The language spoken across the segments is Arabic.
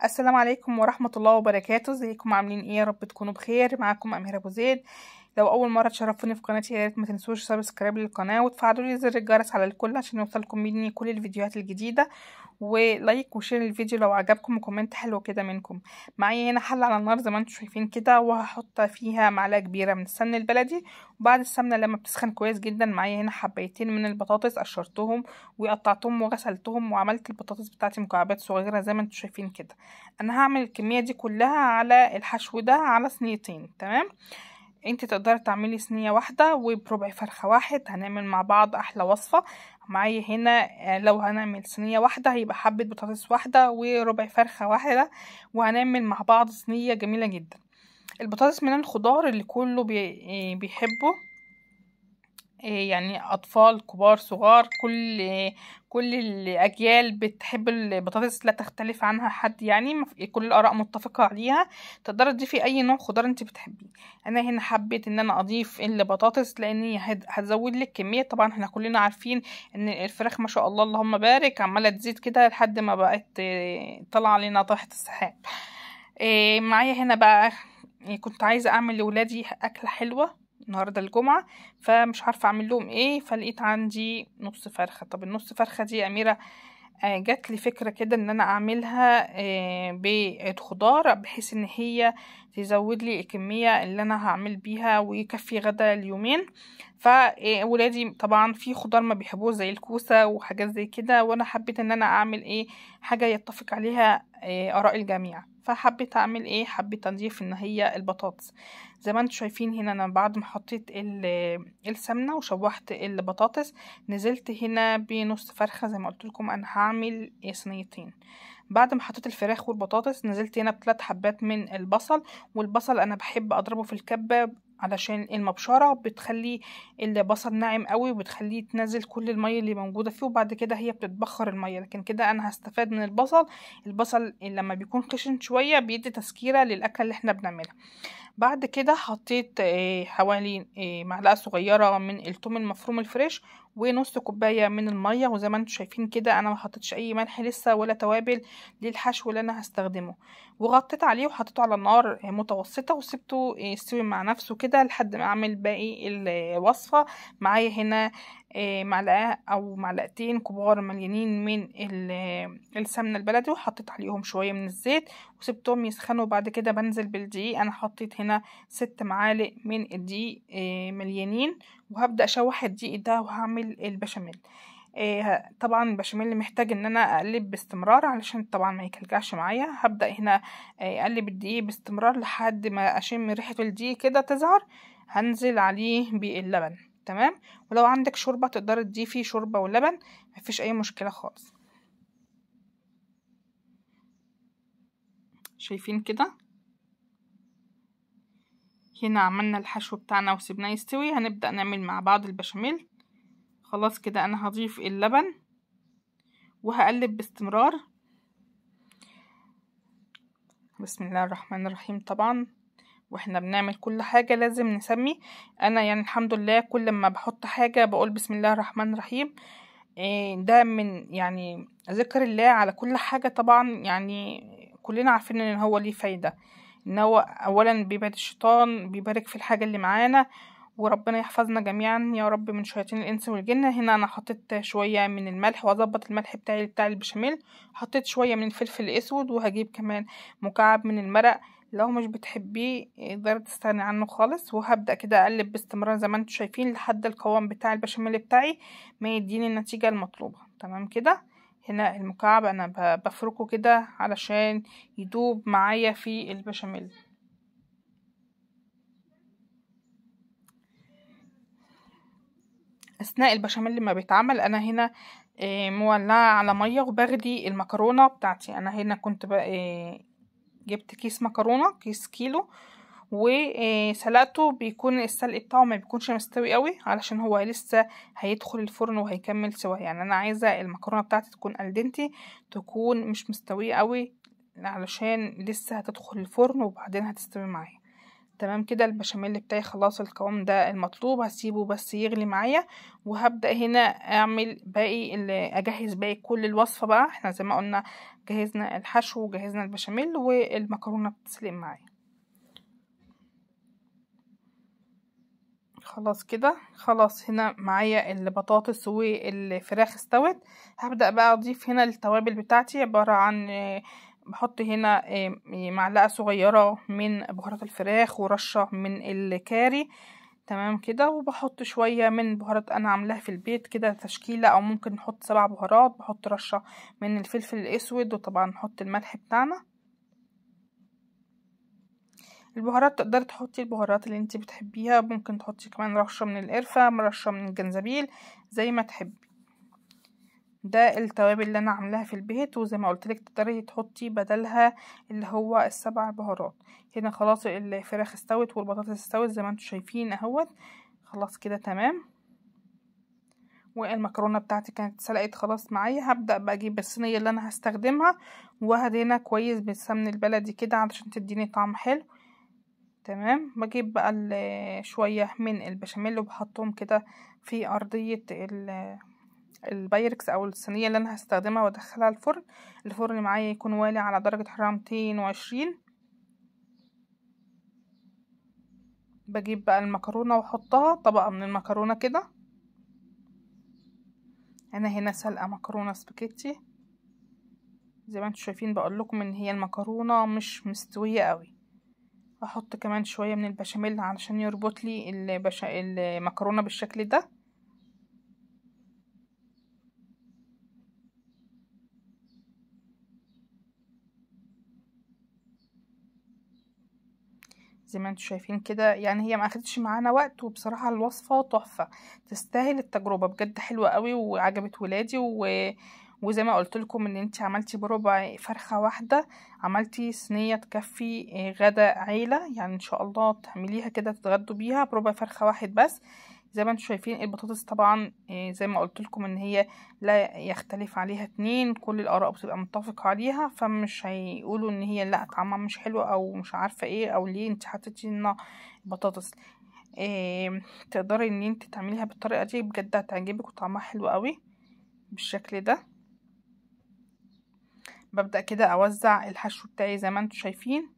السلام عليكم ورحمة الله وبركاته. ازيكم عاملين ايه؟ يا رب تكونوا بخير. معاكم أميرة أبو زيد. لو أول مرة تشرفوني في قناتي يا ريت ما تنسوش سبسكرايب للقناة وتفعلوا لي زر الجرس على الكل عشان يوصلكم مني كل الفيديوهات الجديدة، ولايك وشير الفيديو لو عجبكم وكومنت حلو كده منكم. معايا هنا حلة على النار زي ما انتم شايفين كده، وهحط فيها معلقة كبيرة من السمن البلدي. وبعد السمنة لما بتسخن كويس جدا معايا هنا حبايتين من البطاطس، قشرتهم وقطعتهم وغسلتهم وعملت البطاطس بتاعتي مكعبات صغيرة زي ما انتم شايفين كده. انا هعمل الكمية دي كلها على الحشو ده على صينيتين. تمام، انت تقدري تعملي صينية واحدة وبربع فرخة واحد، هنعمل مع بعض احلى وصفة. معايا هنا لو هنعمل صينية واحدة هيبقى حبة بطاطس واحدة وربع فرخة واحدة، وهنعمل مع بعض صينية جميلة جدا. البطاطس من الخضار اللي كله بيحبه، يعني اطفال كبار صغار، كل الاجيال بتحب البطاطس، لا تختلف عنها حد، يعني كل الاراء متفقه عليها. تقدري تضيفي اي نوع خضار انت بتحبيه. انا هنا حبيت ان انا اضيف البطاطس لان هي هتزود لك كميه. طبعا احنا كلنا عارفين ان الفراخ ما شاء الله اللهم بارك عماله تزيد كده لحد ما بقت طالعه علينا طاحه السحاب. معايا هنا بقى كنت عايزه اعمل لاولادي اكله حلوه النهارده الجمعة، فمش عارفة اعمل لهم ايه، فلقيت عندي نص فرخة. طب النص فرخة دي يا أميرة جات لي فكرة كده ان انا اعملها بخضار بحيث ان هي تزود لي الكمية اللي انا هعمل بيها ويكفي غدا اليومين. فولادي طبعا في خضار ما بيحبوه زي الكوسة وحاجات زي كده، وانا حبيت ان انا اعمل حاجة يتفق عليها اراء الجميع. فحبيت اعمل حبيت اضيف ان هي البطاطس. زي ما انتم شايفين هنا انا بعد ما حطيت السمنة وشوحت البطاطس، نزلت هنا بنص فرخة. زي ما قلت لكم انا هعمل صينيتين. بعد ما حطيت الفراخ والبطاطس نزلت هنا بثلاث حبات من البصل. والبصل انا بحب اضربه في الكبة علشان المبشرة بتخلي البصل ناعم قوي وبتخليه تنزل كل المية اللي موجودة فيه، وبعد كده هي بتتبخر المية. لكن كده انا هستفاد من البصل لما بيكون خشن شوية بيدي تسكيرة للأكلة اللي احنا بنعملها. بعد كده حطيت حوالي معلقة صغيرة من الثوم المفروم الفريش ونص كوباية من المية. وزي ما انتم شايفين كده انا ما حطيتش اي ملح لسه ولا توابل للحشو اللي انا هستخدمه، وغطيت عليه وحطيته على النار متوسطة وسبته يستوي مع نفسه كده لحد ما اعمل باقي الوصفة. معايا هنا معلقة او معلقتين كبار مليانين من السمنة البلدي، وحطيت عليهم شوية من الزيت وسبتهم يسخنوا. بعد كده بنزل بالدقيق. انا حطيت هنا 6 معالق من الدقيق مليانين، وهبدأ اشوح الدقيق ده وهعمل البشاميل. طبعا البشاميل محتاج ان انا اقلب باستمرار علشان طبعا ما يكلكعش معايا. هبدأ هنا اقلب الدقيق باستمرار لحد ما اشم ريحة الدقيق كده تظهر، هنزل عليه باللبن. تمام، ولو عندك شوربة تقدر تضيفي شوربة ولبن، مفيش اي مشكلة خالص. شايفين كده هنا عملنا الحشو بتاعنا وسيبناه يستوي. هنبدأ نعمل مع بعض البشاميل. خلاص كده انا هضيف اللبن وهقلب باستمرار. بسم الله الرحمن الرحيم. طبعا واحنا بنعمل كل حاجة لازم نسمي. انا يعني الحمد لله كل ما بحط حاجة بقول بسم الله الرحمن الرحيم. ده من يعني ذكر الله على كل حاجة. طبعا يعني كلنا عارفين ان هو ليه فايدة، ان هو اولا بيبعد الشيطان، بيبارك في الحاجة اللي معانا، وربنا يحفظنا جميعا يا رب من شياطين الانس والجن. هنا انا حطيت شويه من الملح واظبط الملح بتاع البشاميل. حطيت شويه من الفلفل الاسود، وهجيب كمان مكعب من المرق. لو مش بتحبيه تقدري تستغني عنه خالص. وهبدا كده اقلب باستمرار زي ما انتم شايفين لحد القوام بتاع البشاميل بتاعي ما يديني النتيجه المطلوبه. تمام كده. هنا المكعب انا بفركه كده علشان يدوب معايا في البشاميل. اثناء البشاميل لما بيتعمل انا هنا مولعه على ميه وبغلي المكرونه بتاعتي. انا هنا كنت جبت كيس مكرونه، كيس كيلو، وسلقته. بيكون السلق بتاعه ما بيكونش مستوي قوي علشان هو لسه هيدخل الفرن وهيكمل سوا. يعني انا عايزه المكرونه بتاعتي تكون الدنتي، تكون مش مستويه قوي علشان لسه هتدخل الفرن وبعدين هتستوي معايا. تمام كده البشاميل بتاعي خلاص القوام ده المطلوب، هسيبه بس يغلي معايا، وهبدأ هنا اعمل باقي اجهز باقي كل الوصفة بقى. احنا زي ما قلنا جهزنا الحشو وجهزنا البشاميل والمكرونة بتسلق معايا. خلاص كده، خلاص هنا معايا البطاطس والفراخ استوت. هبدأ بقى اضيف هنا التوابل بتاعتي، عبارة عن بحط هنا معلقة صغيرة من بهارات الفراخ ورشة من الكاري. تمام كده، وبحط شوية من بهارات انا عاملاها في البيت كده تشكيلة، او ممكن نحط 7 بهارات. بحط رشة من الفلفل الاسود، وطبعا نحط الملح بتاعنا. البهارات تقدري تحطي البهارات اللي انت بتحبيها، ممكن تحطي كمان رشة من القرفة، رشة من الجنزبيل، زي ما تحبي. ده التوابل اللي انا عاملاها في البيت، وزي ما قلت لك تقدري تحطي بدلها اللي هو ال7 بهارات. هنا خلاص الفراخ استوت والبطاطس استوت زي ما انتم شايفين اهوت. خلاص كده تمام، والمكرونه بتاعتي كانت سلقت خلاص معايا. هبدا بقى اجيب الصينيه اللي انا هستخدمها وهدهنها كويس بالسمن البلدي كده علشان تديني طعم حلو. تمام، بجيب بقى شويه من البشاميل وبحطهم كده في ارضيه البايركس او الصينيه اللي انا هستخدمها، وادخلها الفرن. الفرن معايا يكون والي على درجه حراره 220. بجيب بقى المكرونه واحطها طبقه من المكرونه كده. انا هنا سلقه مكرونه سباكيتي زي ما انتم شايفين، بقول لكم ان هي المكرونه مش مستويه قوي. احط كمان شويه من البشاميل علشان يربط لي المكرونه بالشكل ده. زي ما انتم شايفين كده، يعني هي ما اخدتش معانا وقت، وبصراحه الوصفه تحفه تستاهل التجربه بجد، حلوه قوي وعجبت ولادي. وزي ما قلت لكم ان انت عملتي بربع فرخه واحده عملتي صينيه تكفي غدا عيله، يعني ان شاء الله تعمليها كده تتغدوا بيها بربع فرخه واحد بس. زي ما انتم شايفين البطاطس طبعا زي ما قلت لكم ان هي لا يختلف عليها اتنين، كل الاراء بتبقى متفقة عليها، فمش هيقولوا ان هي لا طعمها مش حلو او مش عارفة ايه او ليه انت حطيتي لنا بطاطس. تقدري ان انت تعمليها بالطريقة دي بجد هتعجبك وطعمها حلو قوي بالشكل ده. ببدأ كده اوزع الحشو بتاعي زي ما انتم شايفين،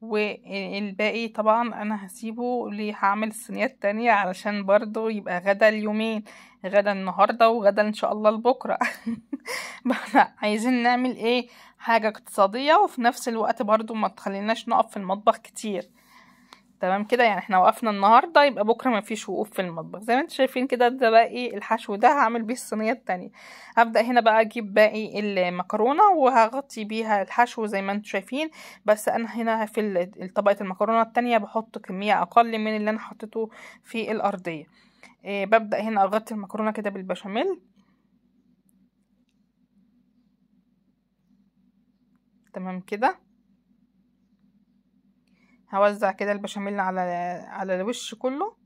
والباقي طبعا انا هسيبه اللي هعمل الصينيات تانية علشان برضو يبقى غدا اليومين، غدا النهاردة وغدا ان شاء الله لبكرة. عايزين نعمل ايه، حاجة اقتصادية وفي نفس الوقت برضو ما تخليناش نقف في المطبخ كتير. تمام كده، يعني احنا وقفنا النهارده يبقى بكره ما فيش وقوف في المطبخ. زي ما انتم شايفين كده، ده بقى ايه الحشو ده هعمل بيه الصينيه التانية. هبدا هنا بقى اجيب باقي المكرونه وهغطي بيها الحشو زي ما انتم شايفين. بس انا هنا في طبقه المكرونه التانية بحط كميه اقل من اللي انا حطيته في الارضيه. ببدا هنا اغطي المكرونه كده بالبشاميل. تمام كده، هوزع كده البشاميل على الوش كله.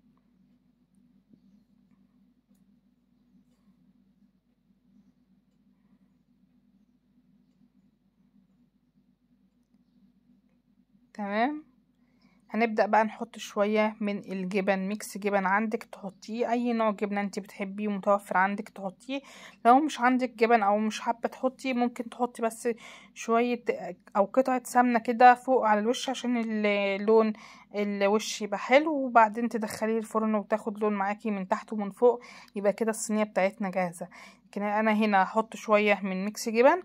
تمام، هنبدأ بقى نحط شوية من الجبن، ميكس جبن عندك تحطيه، اي نوع جبنة انت بتحبيه متوفر عندك تحطيه. لو مش عندك جبن او مش حابة تحطي، ممكن تحطي بس شوية او قطعة سمنة كده فوق على الوش عشان اللون الوش يبقى حلو، وبعدين تدخليه الفرن وتاخد لون معاكي من تحت ومن فوق. يبقى كده الصينية بتاعتنا جاهزة. لكن انا هنا هحط شوية من ميكس جبن.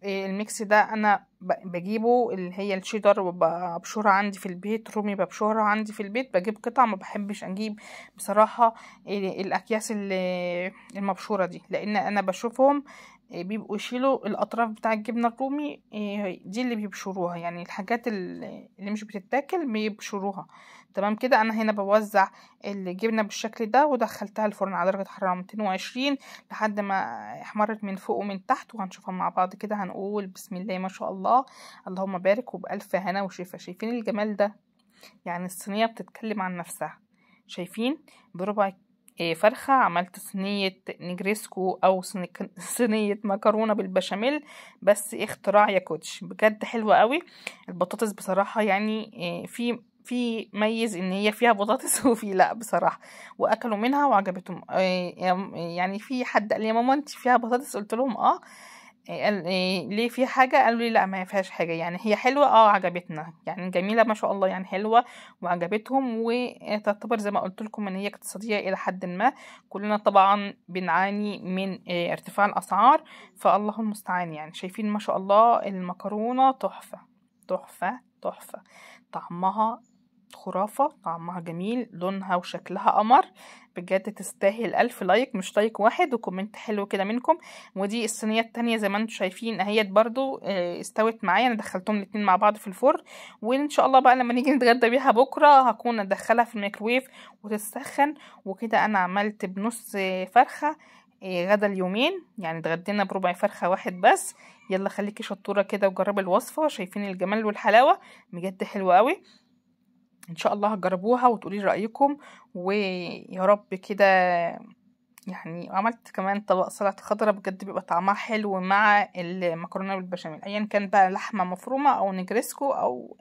الميكس ده انا بجيبه اللي هي الشيدر، ببشرها عندي في البيت، رومي ببشرها عندي في البيت. بجيب قطع، ما بحبش اجيب بصراحة الاكياس المبشورة دي، لان انا بشوفهم بيبقوا يشيلوا الاطراف بتاع الجبنة الرومي، دي اللي بيبشروها، يعني الحاجات اللي مش بتتاكل بيبشروها. تمام كده، انا هنا بوزع الجبنة بالشكل ده ودخلتها الفرن على درجة حرارة 220 لحد ما احمرت من فوق ومن تحت، وهنشوفها مع بعض كده. هنقول بسم الله ما شاء الله، اللهم بارك، وبألف هنا وشفا. شايفين الجمال ده؟ يعني الصينية بتتكلم عن نفسها. شايفين بربع فرخة عملت صينية نجريسكو او صينية مكرونة بالبشاميل، بس اختراع يا كوتش بجد حلوة قوي. البطاطس بصراحة يعني في ميز ان هي فيها بطاطس وفي لا بصراحه، واكلوا منها وعجبتهم. يعني في حد قال لي يا ماما انت فيها بطاطس، قلت لهم اه. قال ليه فيها حاجه؟ قالوا لي لا ما فيهاش حاجه، يعني هي حلوه عجبتنا، يعني جميله ما شاء الله، يعني حلوه وعجبتهم. وتعتبر زي ما قلت لكم ان هي اقتصاديه الى حد ما. كلنا طبعا بنعاني من ارتفاع الاسعار، فالله المستعان. يعني شايفين ما شاء الله المكرونه تحفه تحفه تحفه، طعمها خرافة، طعمها جميل، لونها وشكلها قمر، بجد تستاهل 1000 لايك، مش لايك واحد، وكومنت حلو كده منكم. ودي الصينية التانية زي ما انتم شايفين اهيت برضو استوت معايا، انا دخلتهم الاتنين مع بعض في الفرن. وان شاء الله بقى لما نيجي نتغدى بيها بكرة هكون ادخلها في الميكروويف وتتسخن. وكده انا عملت بنص فرخة غدا اليومين، يعني اتغدينا بربع فرخة واحد بس. يلا خليكي شطورة كده وجربي الوصفة، شايفين الجمال والحلاوة، بجد حلوة قوي. ان شاء الله هتجربوها وتقولي رأيكم. ويا رب كده. يعني عملت كمان طبق سلطة خضراء، بجد بيبقى طعمها حلو مع المكرونة بالبشاميل، ايا كان بقى لحمة مفرومة او نجرسكو او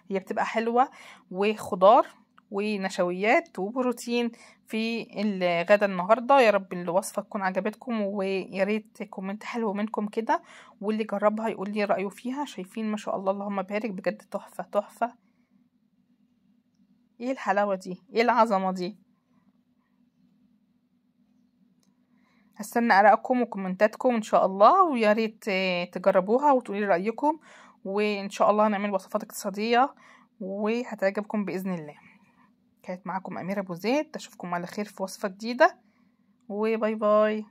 هي بتبقى حلوة. وخضار ونشويات وبروتين في الغدا النهاردة. يا رب الوصفة تكون عجبتكم، ويا ريت كومنت حلو منكم كده، واللي جربها يقول لي رأيه فيها. شايفين ما شاء الله اللهم بارك، بجد تحفة تحفة. ايه الحلاوة دي، ايه العظمة دي. هستنى ارائكم وكومنتاتكم ان شاء الله، ويا ريت تجربوها وتقولي رأيكم. وان شاء الله هنعمل وصفات اقتصادية وهتعجبكم بإذن الله. كانت معاكم أميرة أبو زيد، اشوفكم على خير في وصفة جديدة، وباي باي.